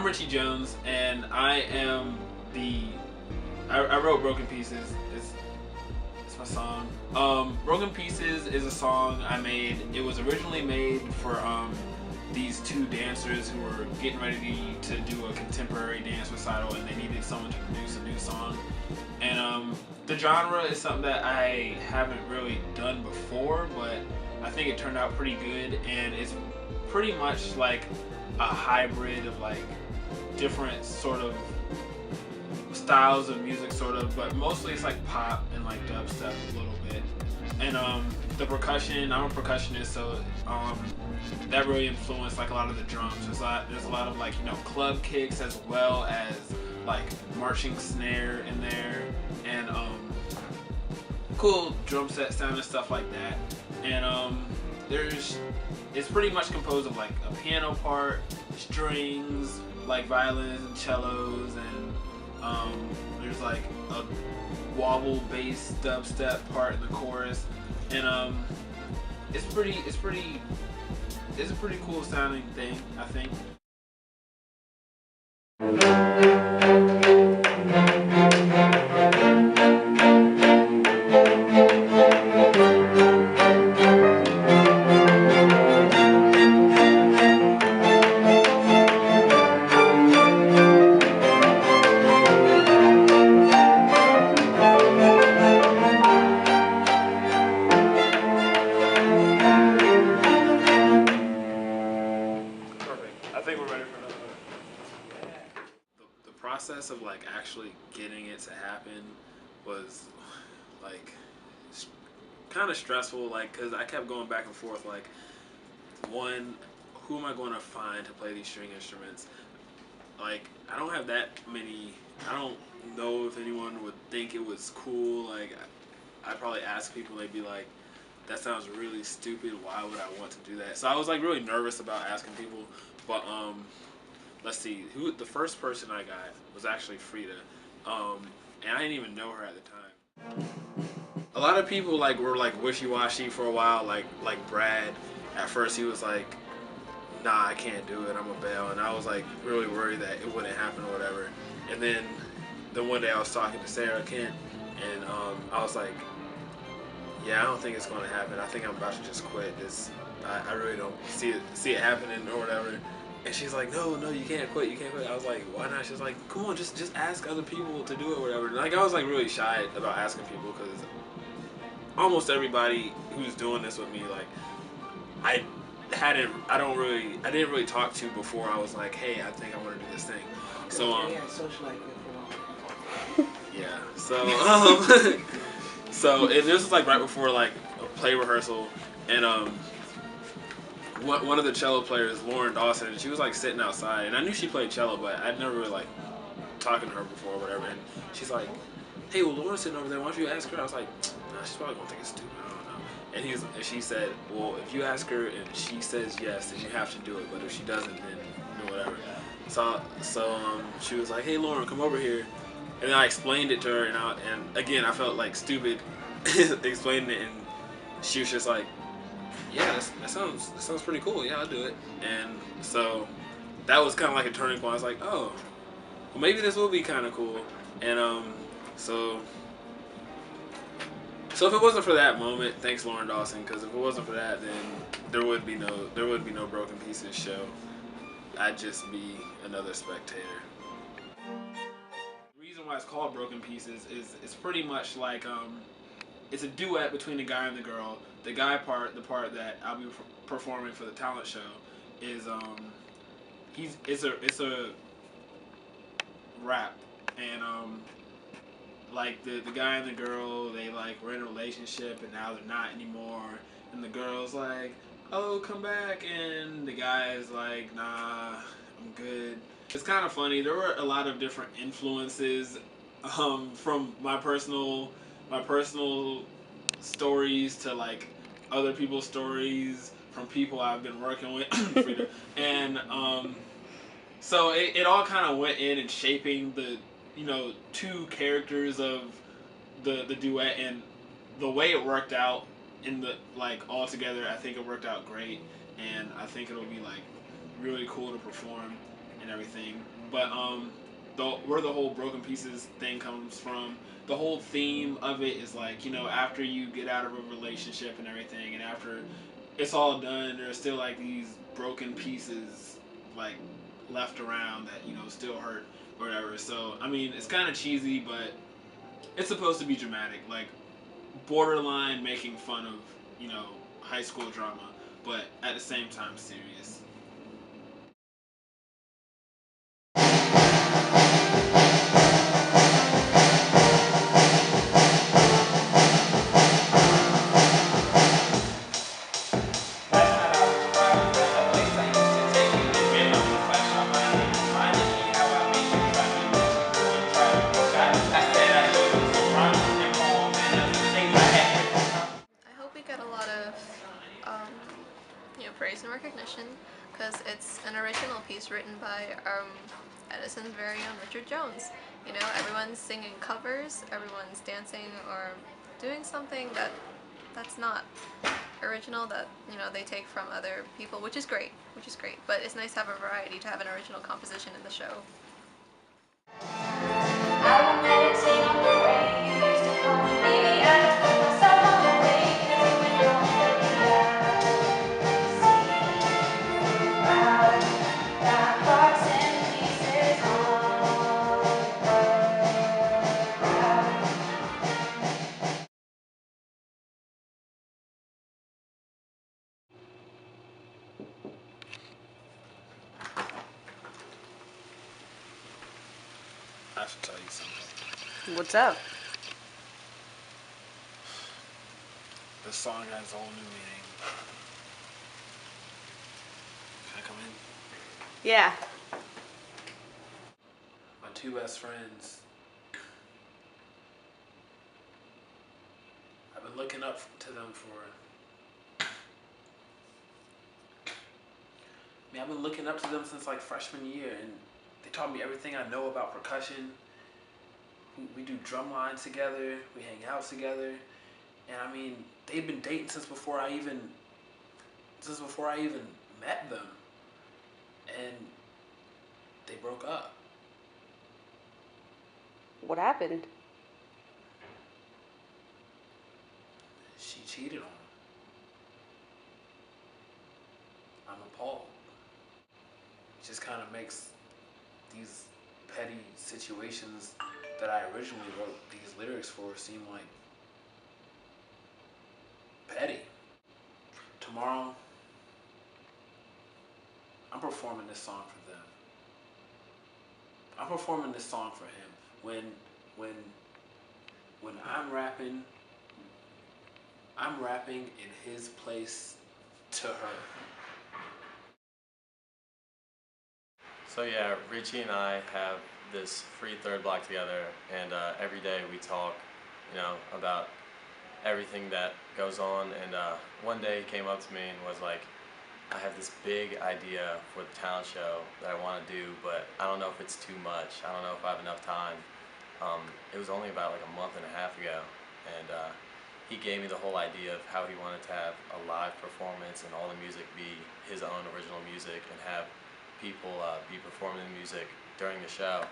Richie Jones, and I am the. I wrote Broken Pieces. It's my song. Broken Pieces is a song I made. It was originally made for these two dancers who were getting ready to do a contemporary dance recital, and they needed someone to produce a new song. And the genre is something that I haven't really done before, but I think it turned out pretty good, and it's pretty much like a hybrid of like different sort of styles of music, sort of, but mostly it's like pop and like dubstep a little bit. And the percussion, I'm a percussionist, so that really influenced like a lot of the drums. There's a lot of like, you know, club kicks as well as like marching snare in there, and cool drum set sound and stuff like that. And it's pretty much composed of like a piano part, strings, like violins and cellos, and there's like a wobble bass dubstep part in the chorus, and it's a pretty cool sounding thing, I think. I think we're ready for another one. The process of like actually getting it to happen was like kind of stressful, like, because I kept going back and forth, like, one, who am I going to find to play these string instruments? Like, I don't have that many. I don't know if anyone would think it was cool. Like, I'd probably ask people, they'd be like, that sounds really stupid, why would I want to do that? So I was like really nervous about asking people. But let's see, who the first person I got was actually Frida, and I didn't even know her at the time. A lot of people like were like wishy-washy for a while, like Brad. At first he was like, nah, I can't do it, I'm a bail, and I was like really worried that it wouldn't happen or whatever. And then one day I was talking to Sarah Kent, and I was like, yeah, I don't think it's going to happen. I think I'm about to just quit this. I really don't see it happening or whatever. And she's like, no, you can't quit, you can't quit. I was like, why not? She's like, come on, just ask other people to do it or whatever. And like, I was like really shy about asking people, because almost everybody who's doing this with me, like, I didn't really talk to before I was like, hey, I think I want to do this thing. So yeah, so so and this was like right before like play rehearsal, and one of the cello players, Lauren Dawson, and she was like sitting outside, and I knew she played cello, but I'd never really like talking to her before or whatever. And she's like, hey, well, Lauren's sitting over there, why don't you ask her? I was like, nah, she's probably gonna think it's stupid, I don't know. And she said, well, if you ask her and she says yes, then you have to do it, but if she doesn't, then whatever. So she was like, hey, Lauren, come over here. And then I explained it to her, and again, I felt like stupid explaining it, and she was just like, yeah, that sounds pretty cool. Yeah, I'll do it. And so that was kind of like a turning point. I was like, oh, well, maybe this will be kind of cool. And so if it wasn't for that moment, thanks Lauren Dawson, because if it wasn't for that, then there would be no Broken Pieces show. I'd just be another spectator. The reason why it's called Broken Pieces is it's pretty much like it's a duet between the guy and the girl. The guy part, the part that I'll be performing for the talent show, is it's a rap, and like the guy and the girl, they like were in a relationship and now they're not anymore, and the girl's like, oh, come back, and the guy's like, nah, I'm good. It's kind of funny. There were a lot of different influences from my personal stories to like other people's stories from people I've been working with. And so it all kind of went in and shaping the, you know, two characters of the duet, and the way it worked out in the like all together, I think it worked out great, and I think it'll be like really cool to perform and everything. But where the whole broken pieces thing comes from, the whole theme of it is like, you know, after you get out of a relationship and everything, and after it's all done, there's still like these broken pieces like left around that, you know, still hurt or whatever. So I mean, it's kind of cheesy, but it's supposed to be dramatic, like borderline making fun of, you know, high school drama, but at the same time serious. Get a lot of praise and recognition because it's an original piece written by Edison's very own Richard Jones. You know, everyone's singing covers, everyone's dancing or doing something that's not original, that, you know, they take from other people, which is great. But it's nice to have a variety, to have an original composition in the show. I will meditate on the way you used to call me. Maybe I just put myself on the way because you went wrong with the that heart's in pieces on I should tell you something. What's up? This song has a whole new meaning. Can I come in? Yeah. My two best friends. I've been looking up to them I've been looking up to them since like freshman year, and they taught me everything I know about percussion. We do drum lines together, we hang out together, and I mean, they've been dating since before I even met them, and they broke up. What happened? She cheated on him. I'm appalled. It just kind of makes these petty situations that I originally wrote these lyrics for seem like petty. Tomorrow, I'm performing this song for them. I'm performing this song for him. When I'm rapping in his place to her. So yeah, Richie and I have this free third block together, and every day we talk, you know, about everything that goes on. And one day he came up to me and was like, I have this big idea for the talent show that I want to do, but I don't know if it's too much. I don't know if I have enough time. It was only about like a month and a half ago, and he gave me the whole idea of how he wanted to have a live performance and all the music be his own original music, and have people be performing the music during the show.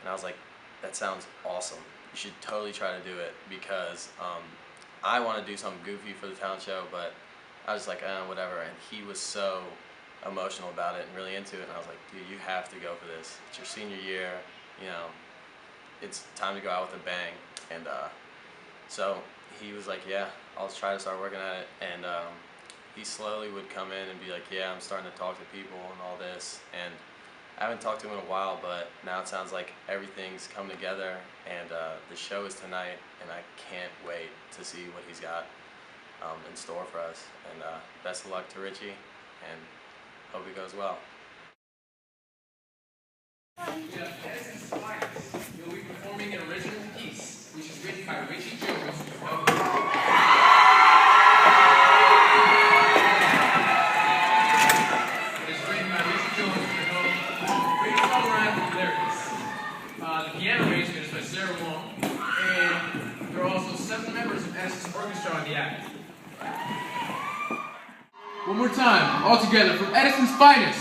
And I was like, that sounds awesome. You should totally try to do it, because I want to do something goofy for the talent show, but I was like, whatever. And he was so emotional about it and really into it. And I was like, dude, you have to go for this. It's your senior year, you know, it's time to go out with a bang. And so he was like, yeah, I'll try to start working at it. And he slowly would come in and be like, yeah, I'm starting to talk to people and all this. And I haven't talked to him in a while, but now it sounds like everything's come together, and the show is tonight, and I can't wait to see what he's got in store for us. And best of luck to Richie, and hope it goes well. Edison's Finest. You'll be performing an original piece, which is written by Richie Jones. It's written by Richie Jones. Great songwriting lyrics. The piano arrangement is by Sarah Wong, and there are also 7 members of Edison's orchestra on the act. One more time, all together, from Edison's Finest.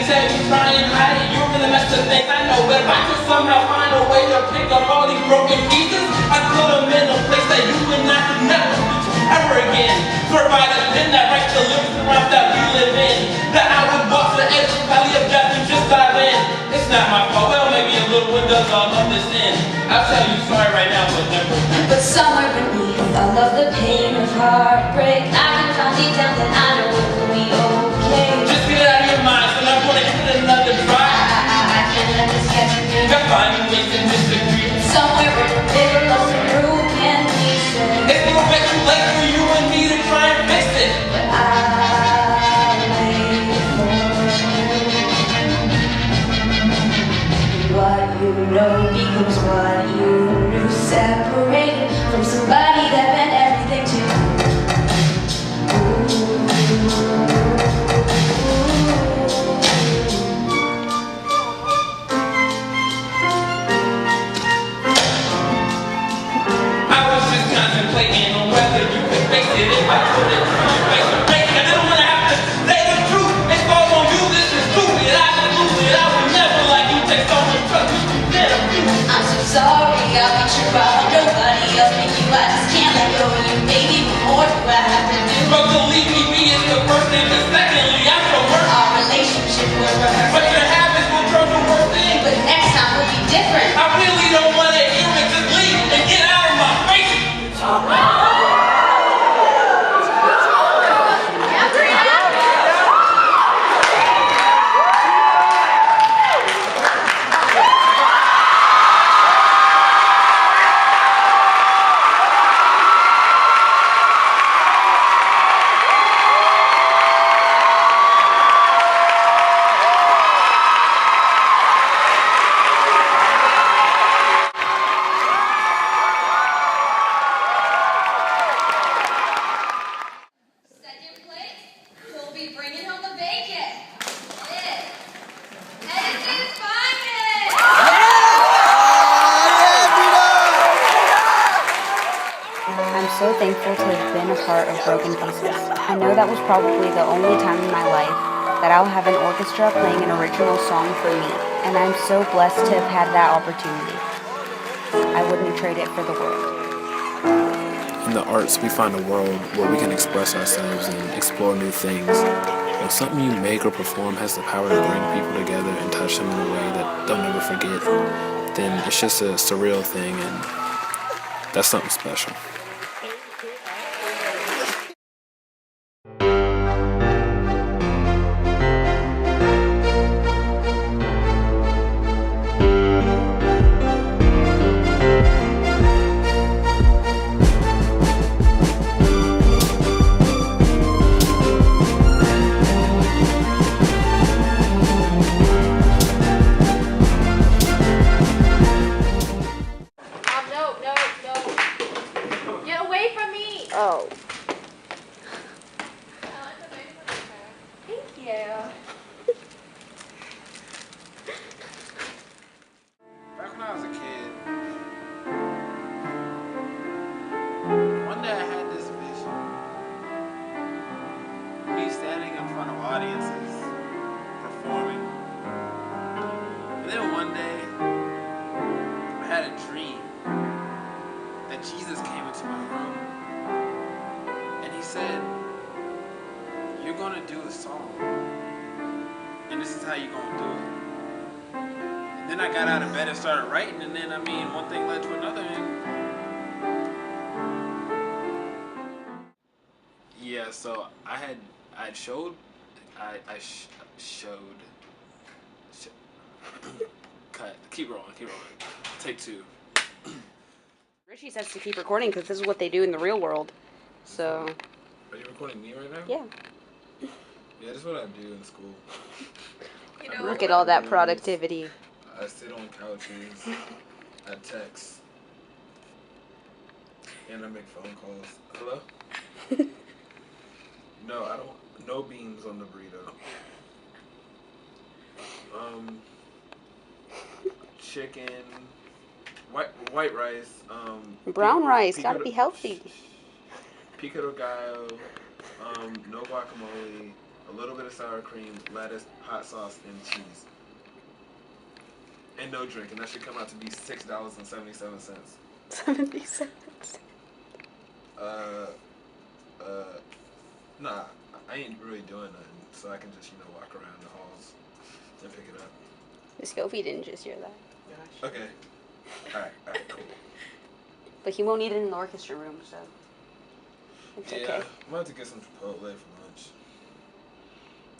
tell you try and hide it, you're gonna mess the things I know. But if I could somehow find a way to pick up all these broken pieces, I put them in a place that you and I could never reach ever again. Swear by the pen that writes the lyrics around that we live in, that I would walk to the edge of the valley of death and just dive in. It's not my fault, well maybe a little one does all of this in. I'll tell you sorry right now, but never. But somewhere beneath all of the pain of heartbreak, I can find deep down that I know it will be okay. Just get it out of your mind, so I'm gonna give it another try. I can't let this get to me. Got finding ways to disagree. Somewhere in the middle of some broken pieces, It's a little bit too late for you and me to try and fix it. but I'll wait for you. What you know becomes what you knew, separated from somebody that meant everything to you. I was just contemplating on whether you could fix it if I put it through your face or break it. I didn't want to have to say the truth. It's all on you, this is stupid. I should lose it. I would never like you take so much trust. You said a few. I'm so sorry, I'll be true about nobody else but you. I just can't let go of you, baby. What more do I have to do? But believe me is the first thing, and secondly, I'm so hurt. Our relationship was rehearsed, But your habits will turn to worse things. but next time will be different. I really don't want to hear it. Just leave and get out of my face. Second place, who'll be bringing home the bacon? Is Edison's finest! I'm so thankful to have been a part of Broken Pieces. I know that was probably the only time in my life that I'll have an orchestra playing an original song for me, and I'm so blessed to have had that opportunity. I wouldn't trade it for the world. In the arts, we find a world where we can express ourselves and explore new things. When something you make or perform has the power to bring people together and touch them in a way that they'll never forget, then it's just a surreal thing, and that's something special. No. Get away from me! Oh. Thank you. Back when I was a kid, one day I had this vision. Me standing in front of audiences, performing. And then one day, I had a dream that Jesus came into my room. And he said, "You're gonna do a song. And this is how you're gonna do it." Then I got out of bed and started writing, and then, one thing led to another, and... Yeah, so I showed... Cut. Keep rolling. Take two. Richie says to keep recording because this is what they do in the real world. So, Are you recording me right now? yeah. Yeah, that's what I do in school. You know, Look at all that productivity. I sit on couches, I text, and I make phone calls. Hello? No, I don't. No beans on the burrito. Chicken, white rice. Brown rice, pico gotta de- be healthy. Pico de gallo. No guacamole. a little bit of sour cream, lettuce, hot sauce, and cheese. And no drink, and that should come out to be $6.77. 77 cents. Nah, I ain't really doing nothing, so I can just, walk around the halls and pick it up. Scopey didn't just hear that. Okay. Alright, cool. But he won't eat it in the orchestra room, so it's Yeah, okay. I'm about to get some Chipotle for lunch.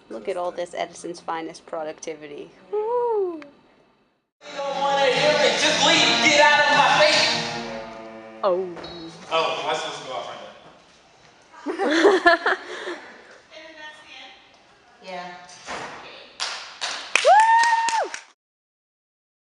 Look at all this Edison's finest productivity. Woo! You don't want to hear it, just leave, get out of my face. Oh. Oh, am I supposed to go off right now? Yeah.